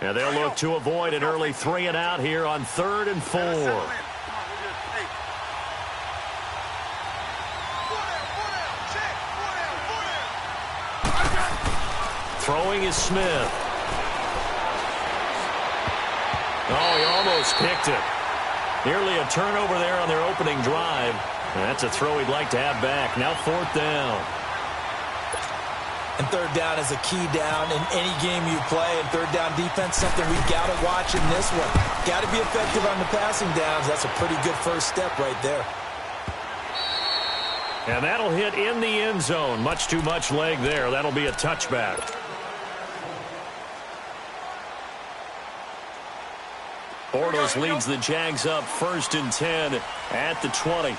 And they'll look to avoid an early 3-and-out here on 3rd and 4. Throwing is Smith. Oh, he almost picked it. Nearly a turnover there on their opening drive. And that's a throw he'd like to have back. Now 4th down. And 3rd down is a key down in any game you play. And 3rd down defense, something we got to watch in this one. Got to be effective on the passing downs. That's a pretty good first step right there. And that'll hit in the end zone. Much too much leg there. That'll be a touchback. Bortles leads the Jags up 1st and 10 at the 20.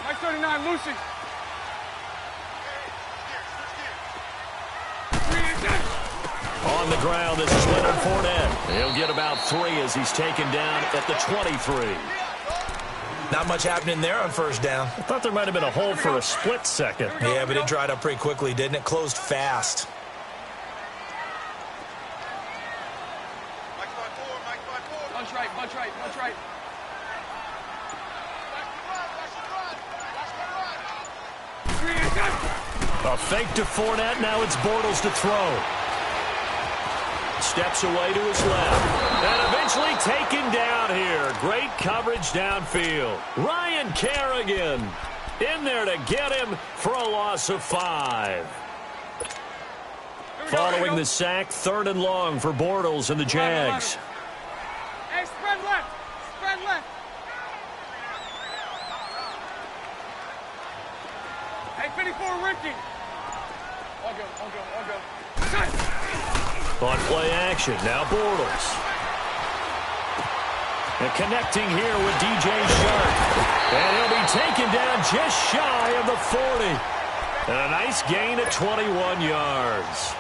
Mike 39, Lucy. On the ground, this is Leonard Fournette. He'll get about 3 as he's taken down at the 23. Not much happening there on 1st down. I thought there might have been a hole for a split second. Yeah, but it dried up pretty quickly, didn't it? Closed fast. Bunch right, bunch right, bunch right. A fake to Fournette. Now it's Bortles to throw. Steps away to his left. And eventually taken down here. Great coverage downfield. Ryan Kerrigan in there to get him for a loss of 5. Following the sack, 3rd and long for Bortles and the Jags. Hey, spread left. Spread left. Hey, 54, Ricky. I'll go. On play action, now Bortles. And connecting here with DJ Shark. And he'll be taken down just shy of the 40. And a nice gain at 21 yards.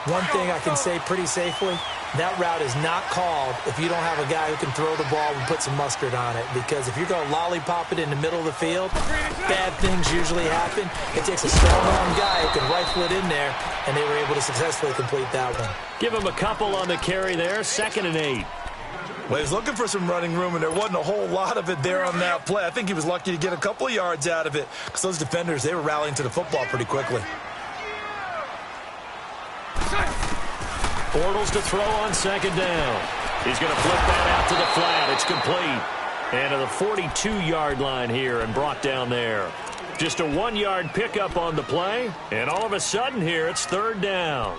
One thing I can say pretty safely, that route is not called if you don't have a guy who can throw the ball and put some mustard on it. Because if you're going to lollipop it in the middle of the field, bad things usually happen. It takes a strong-arm guy who can rifle it in there, and they were able to successfully complete that one. Give him a couple on the carry there, 2nd and 8. Well, he was looking for some running room, and there wasn't a whole lot of it there on that play. I think he was lucky to get a couple of yards out of it because those defenders, they were rallying to the football pretty quickly. Bortles to throw on 2nd down. He's going to flip that out to the flat. It's complete. And to the 42-yard line here and brought down there. Just a 1-yard pickup on the play. And all of a sudden here, it's 3rd down.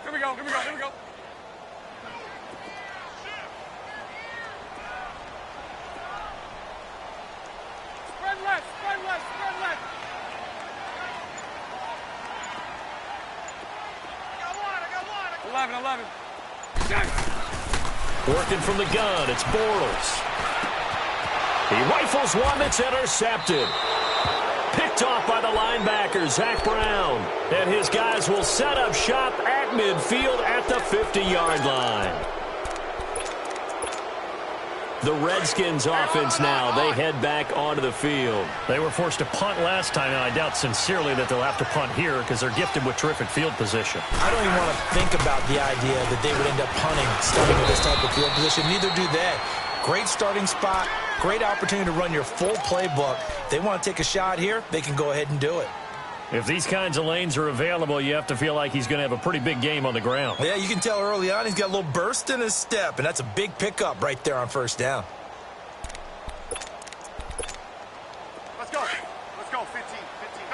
Here we go. Spread left. 11. Working from the gun, it's Bortles. He rifles one that's intercepted. Picked off by the linebacker, Zach Brown. And his guys will set up shop at midfield at the 50-yard line. The Redskins offense now, they head back onto the field. They were forced to punt last time, and I doubt sincerely that they'll have to punt here because they're gifted with terrific field position. I don't even want to think about the idea that they would end up punting starting with this type of field position. Neither do they. Great starting spot, great opportunity to run your full playbook. If they want to take a shot here, they can go ahead and do it. If these kinds of lanes are available, you have to feel like he's going to have a pretty big game on the ground. Yeah, you can tell early on he's got a little burst in his step, and that's a big pickup right there on 1st down. Let's go, 15.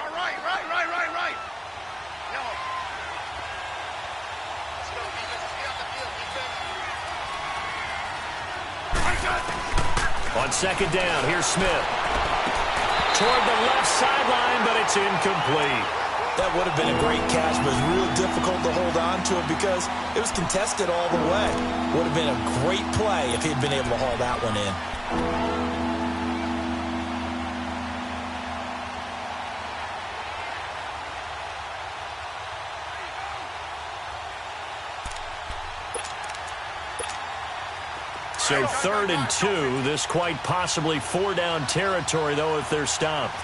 All right. Yellow. Let's go, defense. Stay on the field, defense. On 2nd down, here's Smith. Toward the left sideline, but it's incomplete. That would have been a great catch, but it was real difficult to hold on to it because it was contested all the way. Would have been a great play if he'd been able to haul that one in. So 3rd and 2. This quite possibly 4-down territory, though, if they're stopped.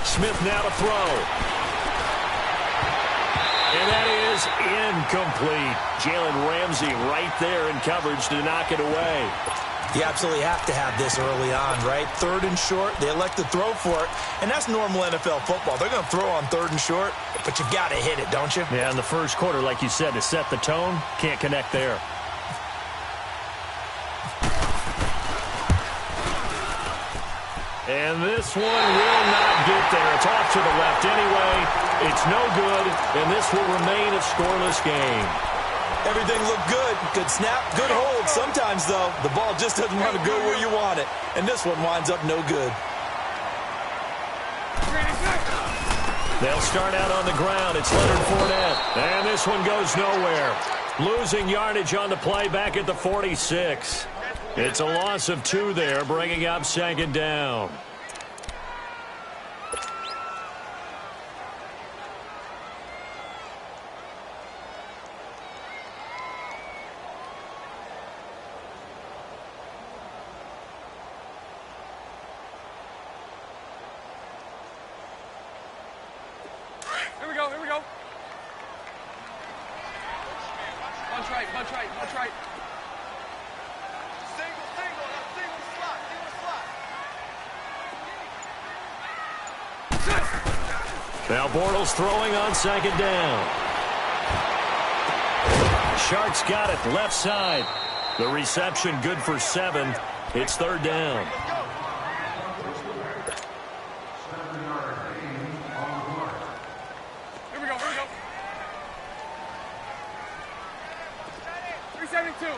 Smith now to throw. And that is incomplete. Jalen Ramsey right there in coverage to knock it away. You absolutely have to have this early on, right? 3rd and short, they elect to throw for it, and that's normal NFL football. They're going to throw on 3rd and short, but you've got to hit it, don't you? Yeah, in the first quarter, like you said, to set the tone, can't connect there. And this one will not get there. It's off to the left anyway. It's no good, and this will remain a scoreless game. Everything looked good. Good snap, good hold. Sometimes, though, the ball just doesn't want to go where you want it. And this one winds up no good. They'll start out on the ground. It's Leonard Fournette. And this one goes nowhere. Losing yardage on the play back at the 46. It's a loss of 2 there, bringing up 2nd down. Here we go, here we go. Punch right, punch right, punch right. Now Bortles throwing on 2nd down. Sharks got it left side. The reception good for 7. It's 3rd down. Here we go, here we go. 372.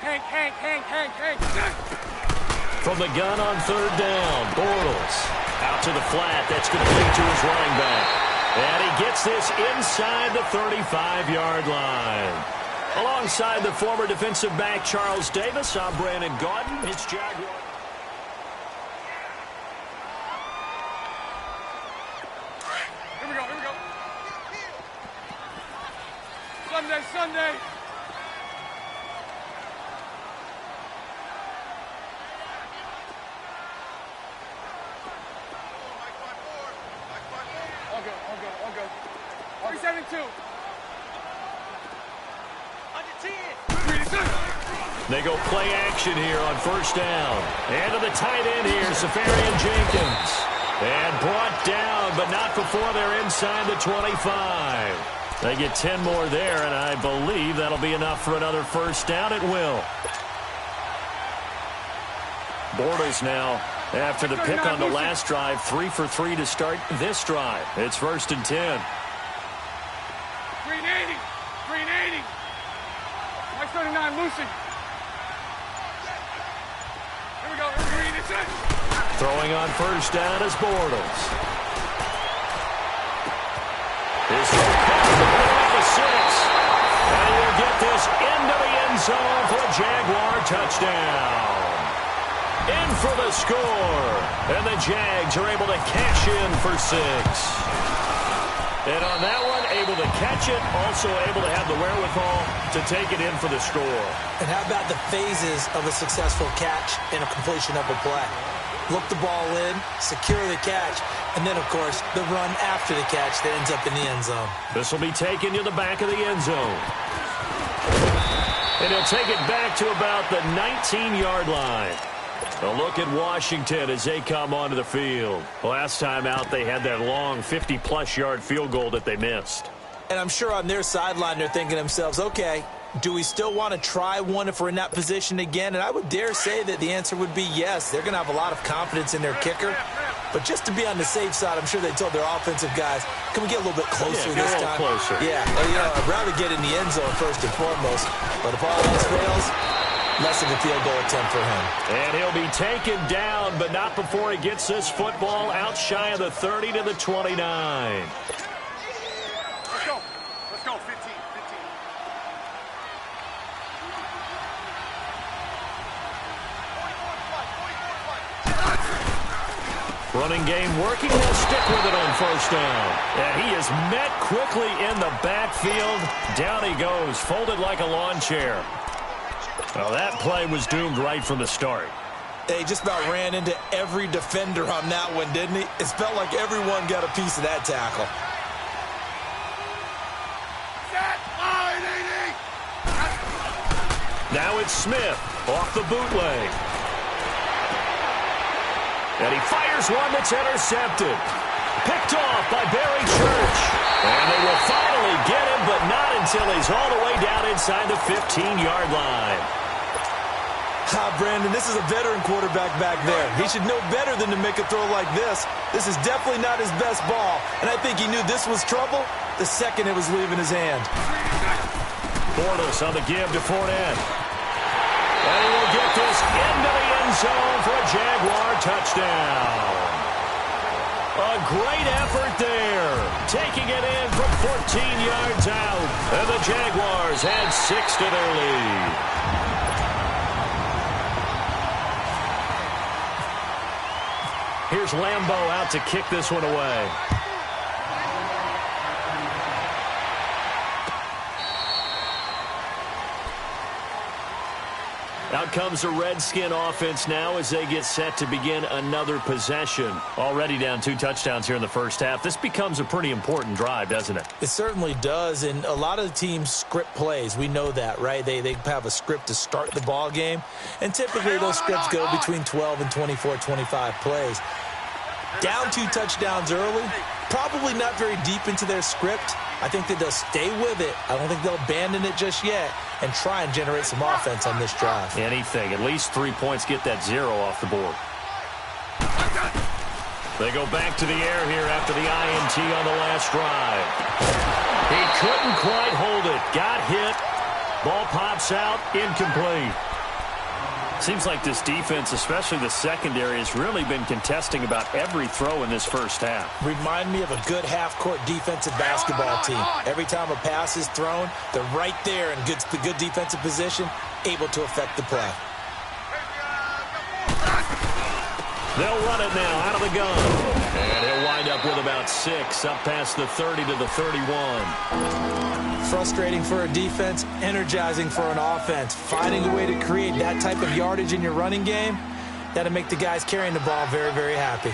Hank. From the gun on 3rd down, Bortles. Out to the flat. That's complete to his running back. And he gets this inside the 35-yard line. Alongside the former defensive back Charles Davis, I'm Brandon Gaudin. It's Jaguar. Here we go, here we go. Sunday. All go. 372. They go play action here on 1st down. And to the tight end here, Safarian Jenkins. And brought down, but not before they're inside the 25. They get 10 more there, and I believe that'll be enough for another 1st down. It will. Bortles now, after the pick on the last drive, 3 for 3 to start this drive. It's 1st and 10. 380. Mike 39, Lucy. Here we go. Throwing on 1st down is Bortles. His throw past the middle of the 6. And he'll get this into the end zone for a Jaguar touchdown. In for the score. And the Jags are able to cash in for 6. And on that one, able to catch it, also able to have the wherewithal to take it in for the score. And how about the phases of a successful catch and a completion of a play? Look the ball in, secure the catch, and then, of course, the run after the catch that ends up in the end zone. This will be taken to the back of the end zone. And he'll take it back to about the 19-yard line. A look at Washington as they come onto the field. Last time out, they had that long 50-plus yard field goal that they missed. And I'm sure on their sideline they're thinking to themselves, okay, do we still want to try one if we're in that position again? And I would dare say that the answer would be yes. They're going to have a lot of confidence in their kicker. But just to be on the safe side, I'm sure they told their offensive guys, can we get a little bit closer this time? Closer. Yeah, I'd rather get in the end zone first and foremost. But if all else fails, less of a field goal attempt for him. And he'll be taken down, but not before he gets this football out shy of the 30 to the 29. Let's go, 15. Running game working. They'll stick with it on first down. And he is met quickly in the backfield. Down he goes, folded like a lawn chair. Well, that play was doomed right from the start. They just about ran into every defender on that one, didn't he? It felt like everyone got a piece of that tackle. Now it's Smith off the bootleg. And he fires one that's intercepted. Picked off by Barry Church. And they will finally get him, but not until he's all the way down inside the 15-yard line. Brandon, this is a veteran quarterback back there. He should know better than to make a throw like this. This is definitely not his best ball, and I think he knew this was trouble the second it was leaving his hand. Bortles on the give to Fournette. And he will get this into the end zone for a Jaguar touchdown. A great effort there. Taking it in from 14 yards out. And the Jaguars add 6 to their lead. Here's Lambo out to kick this one away. Out comes the Redskin offense now as they get set to begin another possession. Already down 2 touchdowns here in the first half. This becomes a pretty important drive, doesn't it? It certainly does, and a lot of the teams script plays. We know that, right? They have a script to start the ball game, and typically those scripts go between 12 and 24, 25 plays. Down 2 touchdowns early, probably not very deep into their script. I think that they'll stay with it. I don't think they'll abandon it just yet and try and generate some offense on this drive. Anything. At least 3 points, get that 0 off the board. They go back to the air here after the INT on the last drive. He couldn't quite hold it. Got hit. Ball pops out. Incomplete. Seems like this defense, especially the secondary, has really been contesting about every throw in this first half. Remind me of a good half-court defensive basketball team. Every time a pass is thrown, they're right there in good defensive position, able to affect the play. They'll run it now out of the gun. And he'll wind up with about 6, up past the 30 to the 31. Frustrating for a defense, energizing for an offense. Finding a way to create that type of yardage in your running game, that'll make the guys carrying the ball very, very happy.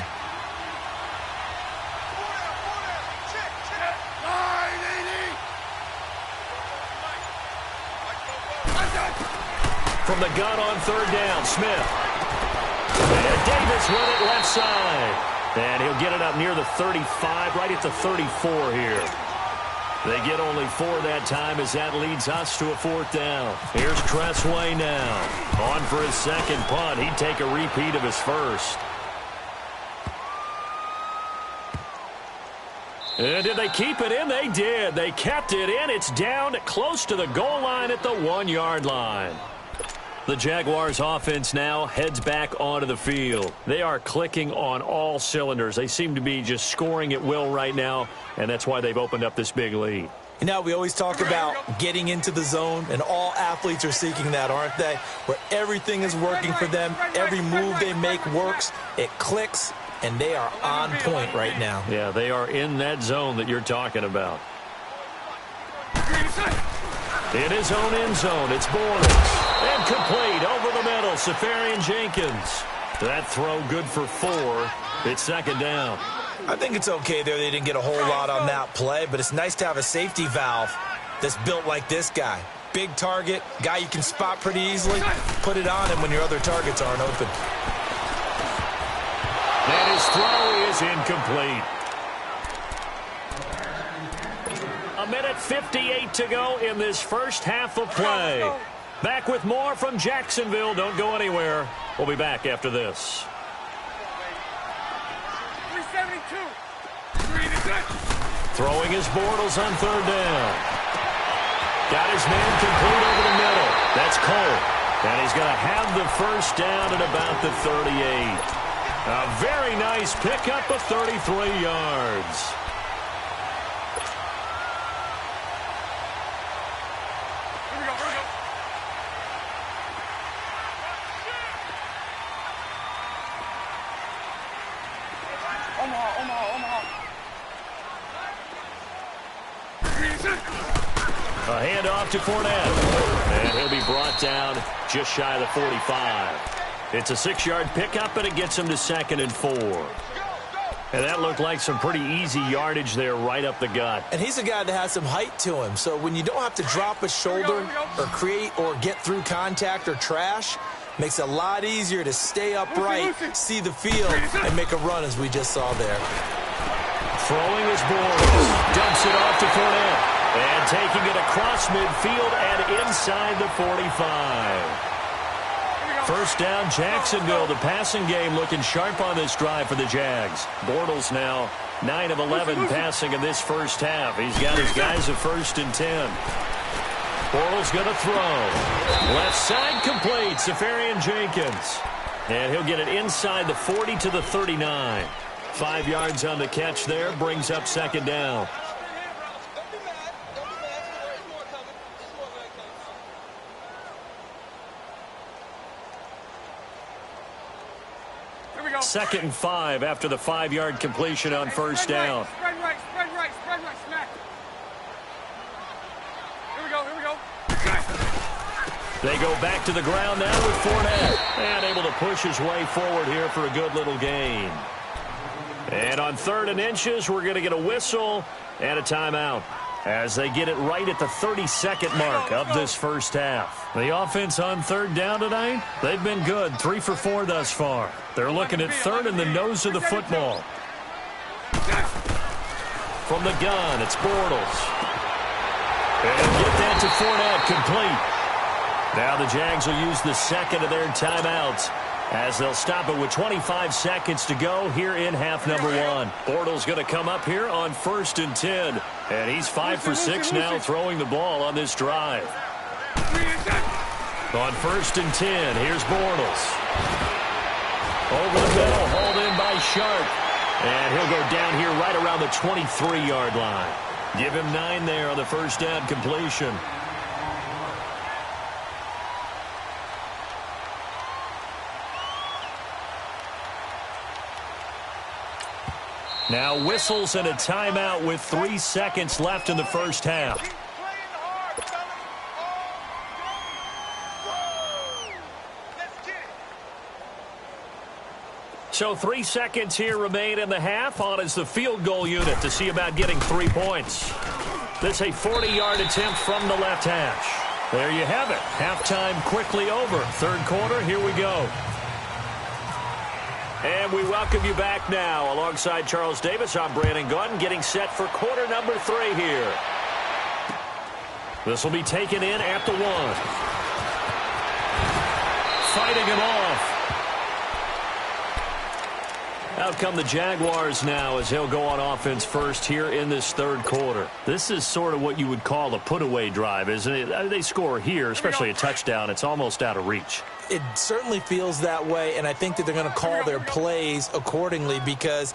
From the gun on third down, Smith. And Davis with it left side. And he'll get it up near the 35, right at the 34 here. They get only 4 that time as that leads us to a 4th down. Here's Tressway now. On for his second punt. He'd take a repeat of his first. And did they keep it in? They did. They kept it in. It's down close to the goal line at the 1-yard line. The Jaguars offense now heads back onto the field. They are clicking on all cylinders. They seem to be just scoring at will right now, and that's why they've opened up this big lead. You know, we always talk about getting into the zone, and all athletes are seeking that, aren't they? Where everything is working for them, every move they make works, it clicks, and they are on point right now. Yeah, they are in that zone that you're talking about. In his own end zone, it's Bortles. And complete over the middle, Safarian Jenkins. That throw good for 4. It's second down. I think it's okay there. They didn't get a whole lot on that play, but it's nice to have a safety valve that's built like this guy. Big target, guy you can spot pretty easily. Put it on him when your other targets aren't open. And his throw is incomplete. A minute 58 to go in this first half of play. Back with more from Jacksonville. Don't go anywhere. We'll be back after this. 372. Throwing his Bortles on third down. Got his man complete over the middle. That's Cole. And he's going to have the first down at about the 38. A very nice pickup of 33 yards. A handoff to Fournette. And he'll be brought down just shy of the 45. It's a 6-yard pickup, and it gets him to 2nd and 4. And that looked like some pretty easy yardage there right up the gut. And he's a guy that has some height to him. So when you don't have to drop a shoulder or create or get through contact or trash, makes it a lot easier to stay upright, see the field, and make a run as we just saw there. Throwing is Bortles. Dumps it off to Fournette. And taking it across midfield and inside the 45. First down, Jacksonville. The passing game looking sharp on this drive for the Jags. Bortles now 9 of 11 passing in this first half. He's got his guys at 1st and 10. Bortles going to throw. Left side complete. Safarian Jenkins. And he'll get it inside the 40 to the 39. 5 yards on the catch there. Brings up 2nd down. Second and 5 after the 5-yard completion on first down. Spread right, smack. Here we go. They go back to the ground now with Fournette. And able to push his way forward here for a good little gain. And on 3rd and inches, we're going to get a whistle and a timeout as they get it right at the 32nd mark of this first half. The offense on 3rd down tonight, they've been good. 3 for 4 thus far. They're looking at 3rd in the nose of the football. From the gun, it's Bortles. And get that to Fournette, complete. Now the Jags will use the 2nd of their timeouts as they'll stop it with 25 seconds to go here in half number 1. Bortles going to come up here on 1st and 10. And he's 5 for 6 now throwing the ball on this drive. On 1st and 10, here's Bortles. Over the middle, hauled in by Sharp. And he'll go down here right around the 23-yard line. Give him 9 there on the first down completion. Now whistles and a timeout with 3 seconds left in the first half. So 3 seconds here remain in the half. On is the field goal unit to see about getting 3 points. This a 40-yard attempt from the left hash. There you have it. Halftime quickly over. 3rd quarter, here we go. And we welcome you back now. Alongside Charles Davis, I'm Brandon Gaudin, getting set for quarter number 3 here. This will be taken in at the 1. Fighting him off. Out come the Jaguars now as he'll go on offense first here in this 3rd quarter. This is sort of what you would call a put-away drive, isn't it? They score here, especially a touchdown. It's almost out of reach. It certainly feels that way, and I think that they're going to call their plays accordingly because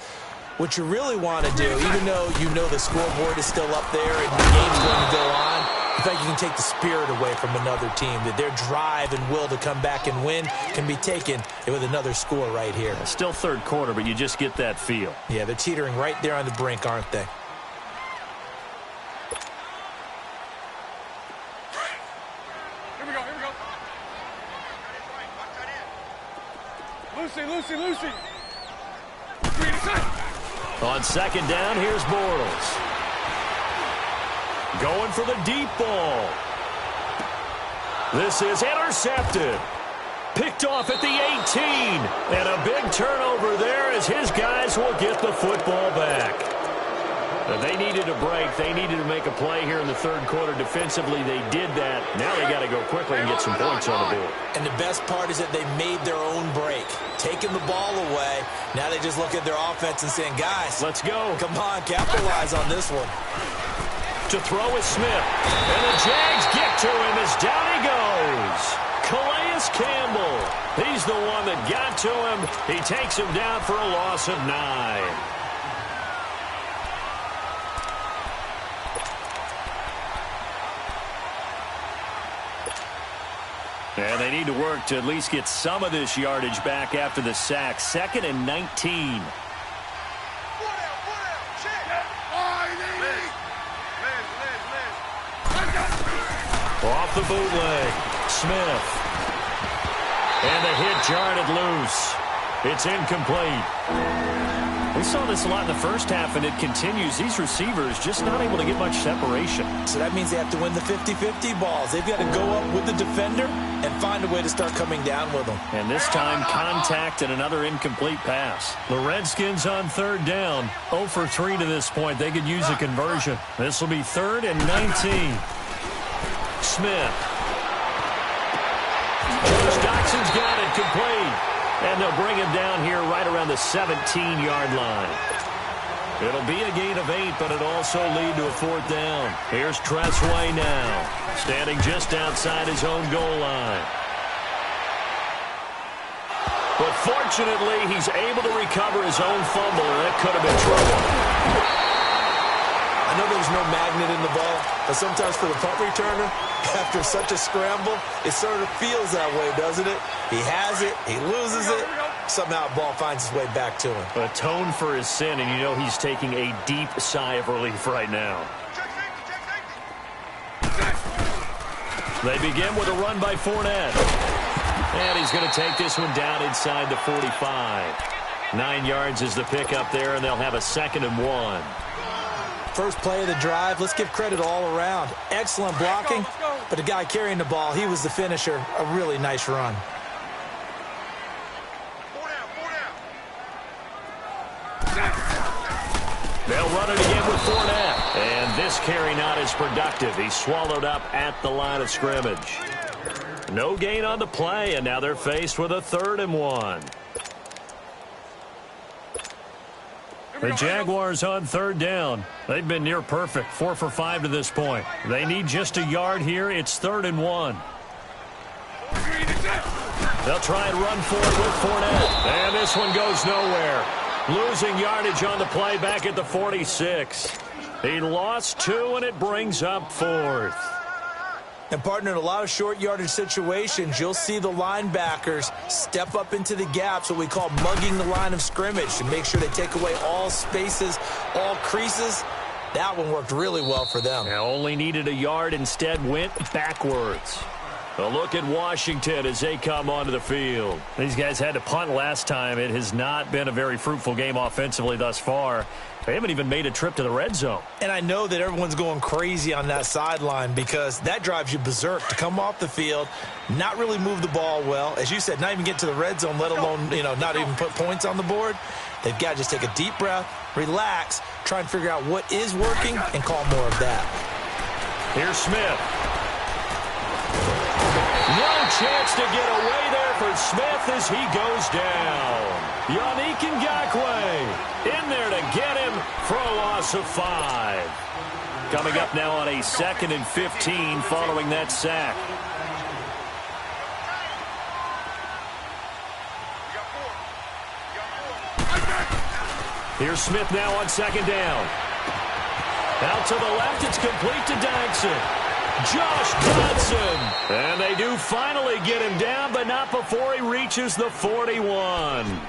what you really want to do, even though you know the scoreboard is still up there and the game's going to go on, I think you can take the spirit away from another team, that their drive and will to come back and win can be taken with another score right here. Still 3rd quarter, but you just get that feel. Yeah, they're teetering right there on the brink, aren't they? Lucy. On 2nd down, here's Bortles. Going for the deep ball. This is intercepted. Picked off at the 18. And a big turnover there as his guys will get the football back. They needed a break. They needed to make a play here in the 3rd quarter defensively. They did that. Now they got to go quickly and get some points on the board. And the best part is that they made their own break. Taking the ball away. Now they just look at their offense and saying, guys, let's go. Come on, capitalize on this one. To throw is Smith. And the Jags get to him as down he goes. Calais Campbell. He's the one that got to him. He takes him down for a loss of 9. And they need to work to at least get some of this yardage back after the sack. 2nd and 19. Off the bootleg, Smith. And the hit jarred it loose. It's incomplete. We saw this a lot in the first half, and it continues. These receivers just not able to get much separation. So that means they have to win the 50-50 balls. They've got to go up with the defender and find a way to start coming down with them. And this time, contact and another incomplete pass. The Redskins on third down. 0 for 3 to this point. They could use a conversion. This will be 3rd and 19. Smith. Doxson's got it complete. And they'll bring him down here right around the 17-yard line. It'll be a gain of 8, but it'll also lead to a 4th down. Here's Tressway now, standing just outside his own goal line. But fortunately, he's able to recover his own fumble, and that could have been trouble. I know there's no magnet in the ball, but sometimes for the punt returner, after such a scramble, it sort of feels that way, doesn't it? He has it, he loses it, somehow the ball finds its way back to him. Atone for his sin, and you know he's taking a deep sigh of relief right now. They begin with a run by Fournette. And he's going to take this one down inside the 45. 9 yards is the pickup there, and they'll have a 2nd and 1. First play of the drive, let's give credit all around. Excellent blocking, but the guy carrying the ball, he was the finisher. A really nice run. They'll run it again with Fournette. And this carry not as productive. He's swallowed up at the line of scrimmage. No gain on the play, and now they're faced with a 3rd and 1. The Jaguars on third down. They've been near perfect, 4 for 5 to this point. They need just a yard here. It's 3rd and 1. They'll try and run for it with Fournette. And this one goes nowhere. Losing yardage on the play back at the 46. He lost 2, and it brings up 4th. And, partner, in a lot of short yardage situations, you'll see the linebackers step up into the gaps, what we call mugging the line of scrimmage, to make sure they take away all spaces, all creases. That one worked really well for them. Now only needed a yard, instead went backwards. A look at Washington as they come onto the field. These guys had to punt last time. It has not been a very fruitful game offensively thus far. They haven't even made a trip to the red zone. And I know that everyone's going crazy on that sideline because that drives you berserk to come off the field, not really move the ball well. As you said, not even get to the red zone, let alone, not even put points on the board. They've got to just take a deep breath, relax, try and figure out what is working, and call more of that. Here's Smith. No chance to get away there for Smith as he goes down. Yannick Ngakoue in there to get him for a loss of 5. Coming up now on a 2nd and 15 following that sack. Here's Smith now on 2nd down. Out to the left, it's complete to Dodson. Josh Dodson. And they do finally get him down, but not before he reaches the 41.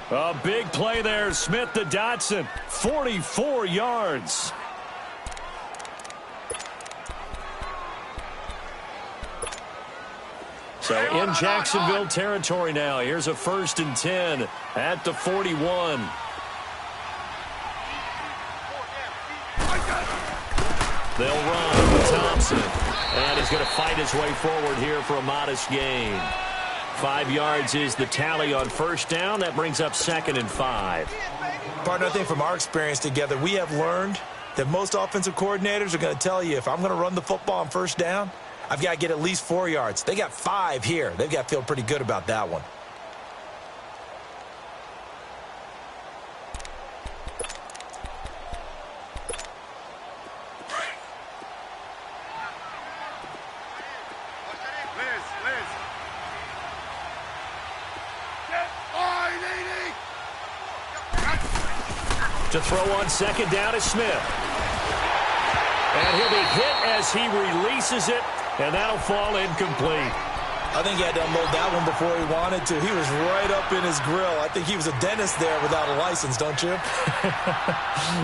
A big play there, Smith to Dodson. 44 yards. So in Jacksonville territory now. Here's a 1st and 10 at the 41. They'll run with Thompson. And he's going to fight his way forward here for a modest gain. 5 yards is the tally on 1st down. That brings up 2nd and 5. Partner, I think from our experience together, we have learned that most offensive coordinators are going to tell you, if I'm going to run the football on 1st down, I've got to get at least 4 yards. They got 5 here. They've got to feel pretty good about that one. To throw on 2nd down is Smith. And he'll be hit as he releases it, and that'll fall incomplete. I think he had to unload that one before he wanted to. He was right up in his grill. I think he was a dentist there without a license, don't you?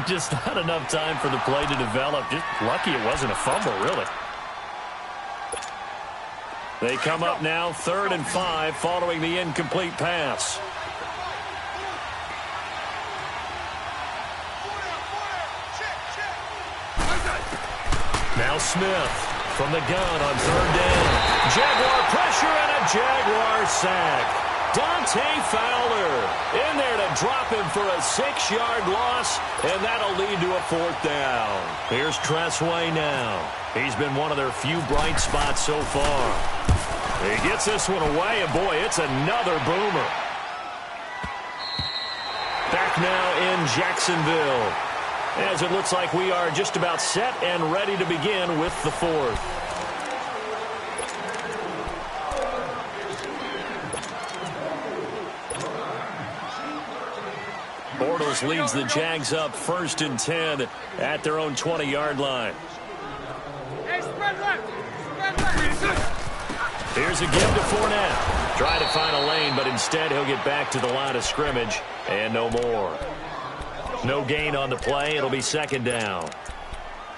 Just not enough time for the play to develop. Just lucky it wasn't a fumble, really. They come up now 3rd and 5 following the incomplete pass. Now Smith from the gun on 3rd down. Jaguar pressure and a Jaguar sack. Dante Fowler in there to drop him for a 6-yard loss, and that'll lead to a 4th down. Here's Tressway now. He's been one of their few bright spots so far. He gets this one away, and boy, it's another boomer. Back now in Jacksonville, as it looks like we are just about set and ready to begin with the 4th. Bortles leads the Jags up 1st and 10 at their own 20-yard line. Hey, spread left. Spread left. Here's a give to Fournette. Try to find a lane, but instead he'll get back to the line of scrimmage and no more. No gain on the play. It'll be 2nd down.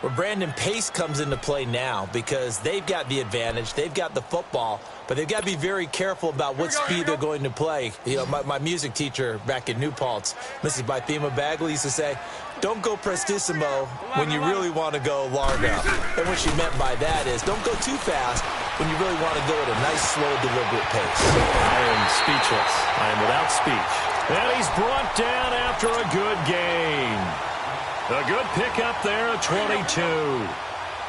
Well, Brandon, pace comes into play now because they've got the advantage. They've got the football, but they've got to be very careful about what speed they're going to play. You know, my music teacher back in New Paltz, Mrs. Bythema Bagley, used to say, don't go prestissimo when you really want to go largo. And what she meant by that is don't go too fast when you really want to go at a nice, slow, deliberate pace. I am speechless. I am without speech. And he's brought down after a good gain. A good pickup there at 22.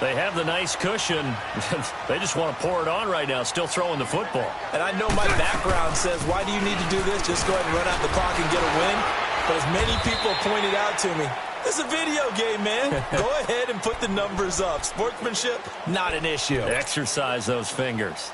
They have the nice cushion. They just want to pour it on right now, still throwing the football. And I know my background says, why do you need to do this? Just go ahead and run out the clock and get a win. But as many people pointed out to me, it's a video game, man. Go ahead and put the numbers up. Sportsmanship, not an issue. Exercise those fingers.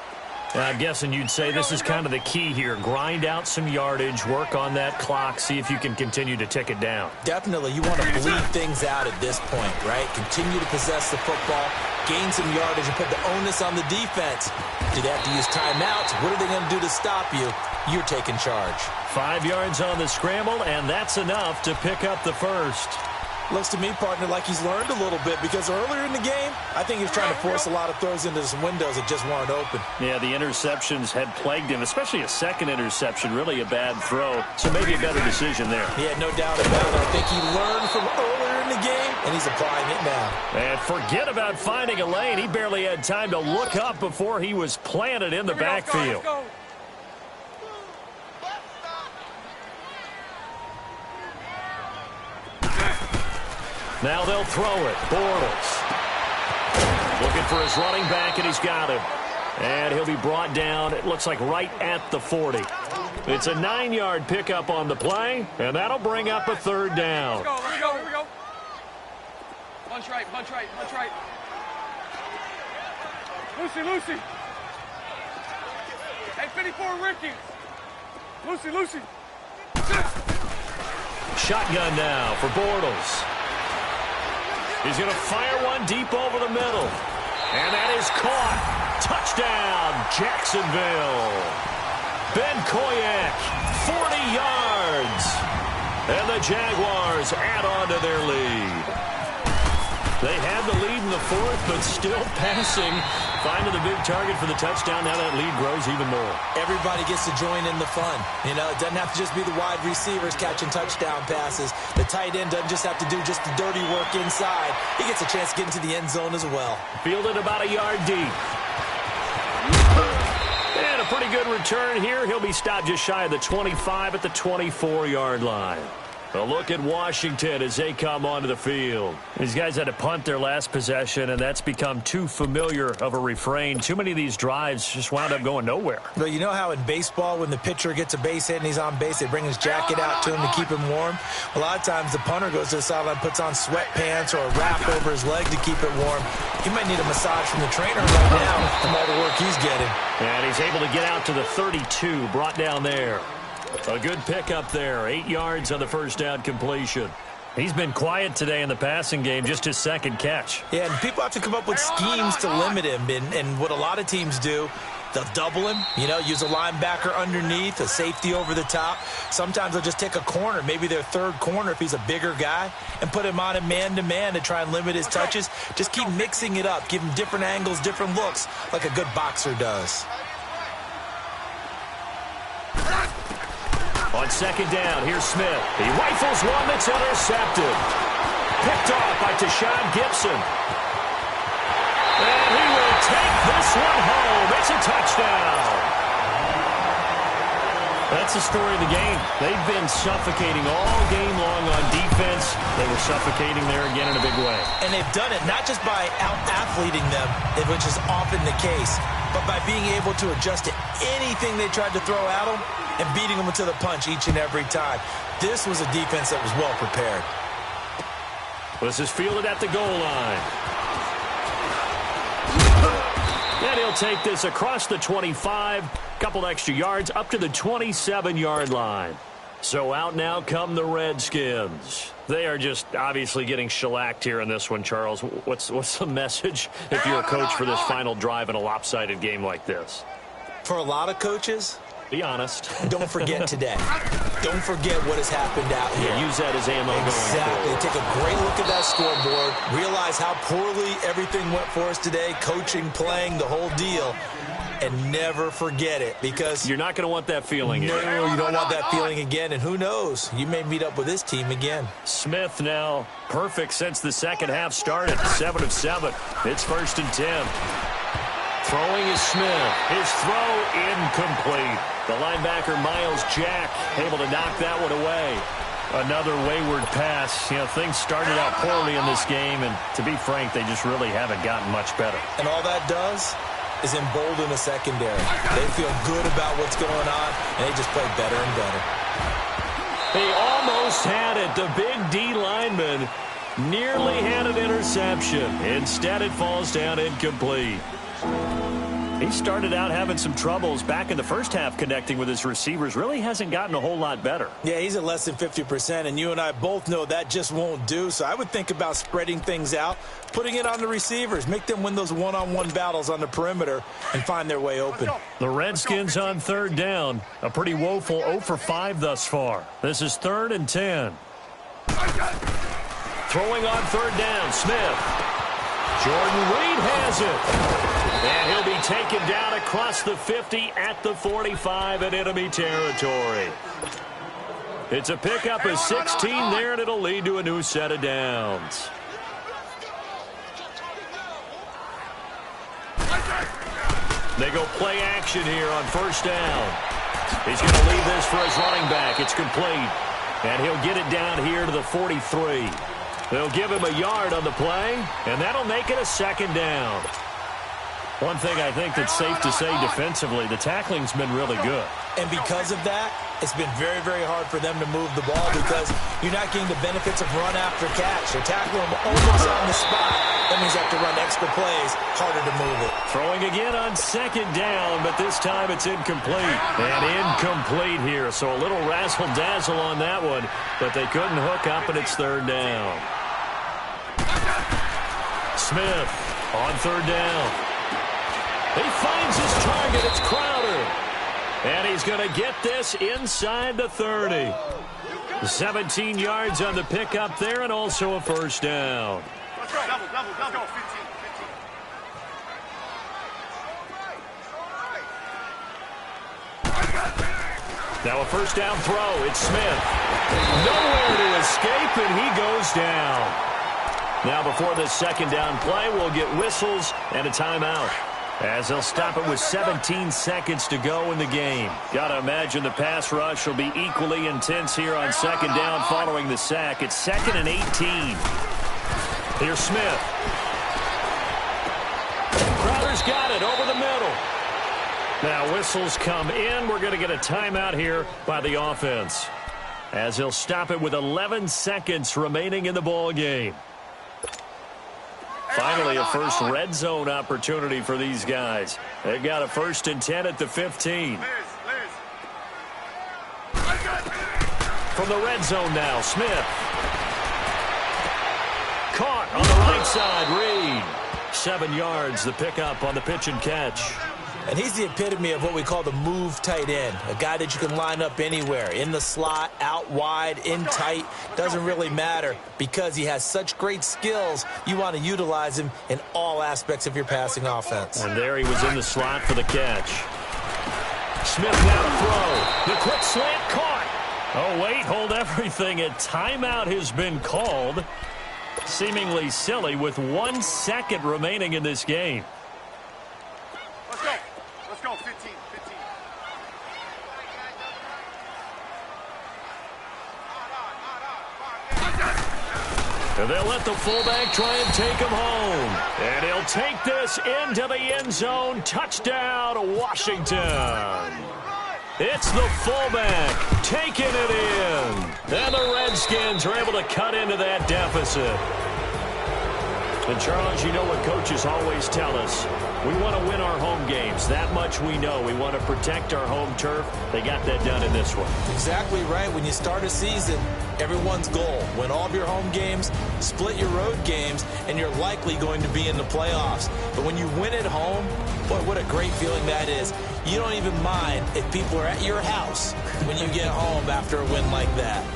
And I'm guessing you'd say this is kind of the key here. Grind out some yardage, work on that clock, see if you can continue to tick it down. Definitely. You want to bleed things out at this point, right? Continue to possess the football, gain some yardage, and put the onus on the defense. Do they have to use timeouts? What are they going to do to stop you? You're taking charge. 5 yards on the scramble, and that's enough to pick up the 1st. Looks to me, partner, like he's learned a little bit because earlier in the game, I think he was trying to force a lot of throws into some windows that just weren't open. Yeah, the interceptions had plagued him, especially a second interception, really a bad throw. So maybe a better decision there. Yeah, no doubt about it. I think he learned from earlier in the game, and he's applying it now. And forget about finding a lane. He barely had time to look up before he was planted in the backfield. Let's go. Now they'll throw it. Bortles looking for his running back, and he's got him. And he'll be brought down, it looks like, right at the 40. It's a 9-yard pickup on the play, and that'll bring up a 3rd down. Let's go. Here we go. Here we go. Bunch right. Bunch right. Bunch right. Lucy. Hey, 54, Ricky. Lucy. Shotgun now for Bortles. He's going to fire one deep over the middle. And that is caught. Touchdown, Jacksonville. Ben Koyak, 40 yards. And the Jaguars add on to their lead. They had the lead in the 4th, but still passing. Finding the big target for the touchdown. Now that lead grows even more. Everybody gets to join in the fun. You know, it doesn't have to just be the wide receivers catching touchdown passes. The tight end doesn't just have to do just the dirty work inside. He gets a chance to get into the end zone as well. Fielded about a yard deep. And a pretty good return here. He'll be stopped just shy of the 25 at the 24-yard line. A look at Washington as they come onto the field. These guys had to punt their last possession, and that's become too familiar of a refrain. Too many of these drives just wound up going nowhere. But you know how in baseball, when the pitcher gets a base hit and he's on base, they bring his jacket out to him to keep him warm? A lot of times the punter goes to the sideline, puts on sweatpants or a wrap over his leg to keep it warm. He might need a massage from the trainer right now from all the work he's getting. And he's able to get out to the 32, brought down there. A good pickup there. 8 yards on the first down completion. He's been quiet today in the passing game, just his 2nd catch. Yeah, and people have to come up with schemes to limit him. And what a lot of teams do They'll double him, use a linebacker underneath, a safety over the top. Sometimes they'll just take a corner, maybe their third corner if he's a bigger guy, and put him on him man-to-man to try and limit his touches. Just keep mixing it up, give him different angles, different looks, like a good boxer does. On second down, here's Smith. He rifles one that's intercepted. Picked off by Tashawn Gibson. And he will take this one home. It's a touchdown. That's the story of the game. They've been suffocating all game long on defense. They were suffocating there again in a big way. And they've done it not just by out-athleting them, which is often the case, but by being able to adjust to anything they tried to throw at them and beating them to the punch each and every time. This was a defense that was well prepared. This is fielded at the goal line. And he'll take this across the 25, couple extra yards up to the 27-yard line. So out now come the Redskins. They are just obviously getting shellacked here in this one, Charles. What's the message if you're a coach for this final drive in a lopsided game like this? For a lot of coaches, be honest. Don't forget today. Don't forget what has happened out here. Yeah, use that as ammo going forward. Take a great look at that scoreboard. Realize how poorly everything went for us today. Coaching, playing, the whole deal. And never forget it, because you're not going to want that feeling again. No, you don't want that feeling again. And who knows? You may meet up with this team again. Smith now perfect since the second half started. 7 of 7. It's 1st and 10. Throwing is Smith. His throw incomplete. The linebacker, Miles Jack, able to knock that one away. Another wayward pass. Things started out poorly in this game, and to be frank, they just really haven't gotten much better. And all that does is embolden the secondary. They feel good about what's going on, and they just play better and better. They almost had it. The big D lineman nearly had an interception. Instead, it falls down incomplete. He started out having some troubles back in the first half connecting with his receivers. Really hasn't gotten a whole lot better. Yeah, he's at less than 50%, and you and I both know that just won't do. So I would think about spreading things out, putting it on the receivers, make them win those one-on-one battles on the perimeter and find their way open. The Redskins on third down. A pretty woeful 0 for 5 thus far. This is 3rd and 10. Throwing on third down, Smith. Jordan Reed has it. And he'll be taken down across the 50 at the 45 in enemy territory. It's a pickup of 16 there, and it'll lead to a new set of downs. They go play action here on first down. He's going to leave this for his running back. It's complete. And he'll get it down here to the 43. They'll give him a yard on the play, and that'll make it a second down. One thing I think that's safe to say defensively, the tackling's been really good. And because of that, it's been very, very hard for them to move the ball because you're not getting the benefits of run after catch. They're tackling them almost on the spot. That means they have to run extra plays, harder to move it. Throwing again on second down, but this time it's incomplete. And incomplete here, so a little razzle-dazzle on that one, but they couldn't hook up, and it's third down. Smith on third down. He finds his target. It's Crowder. And he's going to get this inside the 30. 17 yards on the pickup there and also a first down. Let's go. Let's go. 15. Now a first down throw. It's Smith. Nowhere to escape, and he goes down. Now before this second down play, we'll get whistles and a timeout, as they'll stop it with 17 seconds to go in the game. Got to imagine the pass rush will be equally intense here on second down following the sack. It's 2nd and 18. Here's Smith. Crowder's got it over the middle. Now whistles come in. We're going to get a timeout here by the offense, as they'll stop it with 11 seconds remaining in the ball game. Finally, a first red zone opportunity for these guys. They've got a 1st and 10 at the 15. From the red zone now, Smith. Caught on the right side, Reed. 7 yards, the pickup on the pitch and catch. And he's the epitome of what we call the move tight end, a guy that you can line up anywhere, in the slot, out wide, in tight, doesn't really matter because he has such great skills. You want to utilize him in all aspects of your passing offense. And there he was in the slot for the catch. Smith now to throw. The quick slant caught. Oh, wait, hold everything. A timeout has been called. Seemingly silly with 1 second remaining in this game. Let's go. Let's go. 15. And they'll let the fullback try and take him home. And he'll take this into the end zone. Touchdown, Washington. It's the fullback taking it in. And the Redskins are able to cut into that deficit. And, Charles, you know what coaches always tell us. We want to win our home games. That much we know. We want to protect our home turf. They got that done in this one. Exactly right. When you start a season, everyone's goal, win all of your home games, split your road games, and you're likely going to be in the playoffs. But when you win at home, boy, what a great feeling that is. You don't even mind if people are at your house when you get home after a win like that.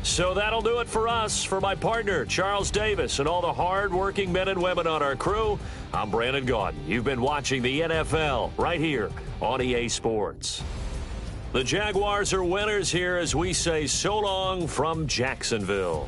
So that'll do it for us. For my partner, Charles Davis, and all the hard-working men and women on our crew, I'm Brandon Gaudin. You've been watching the NFL right here on EA Sports. The Jaguars are winners here as we say so long from Jacksonville.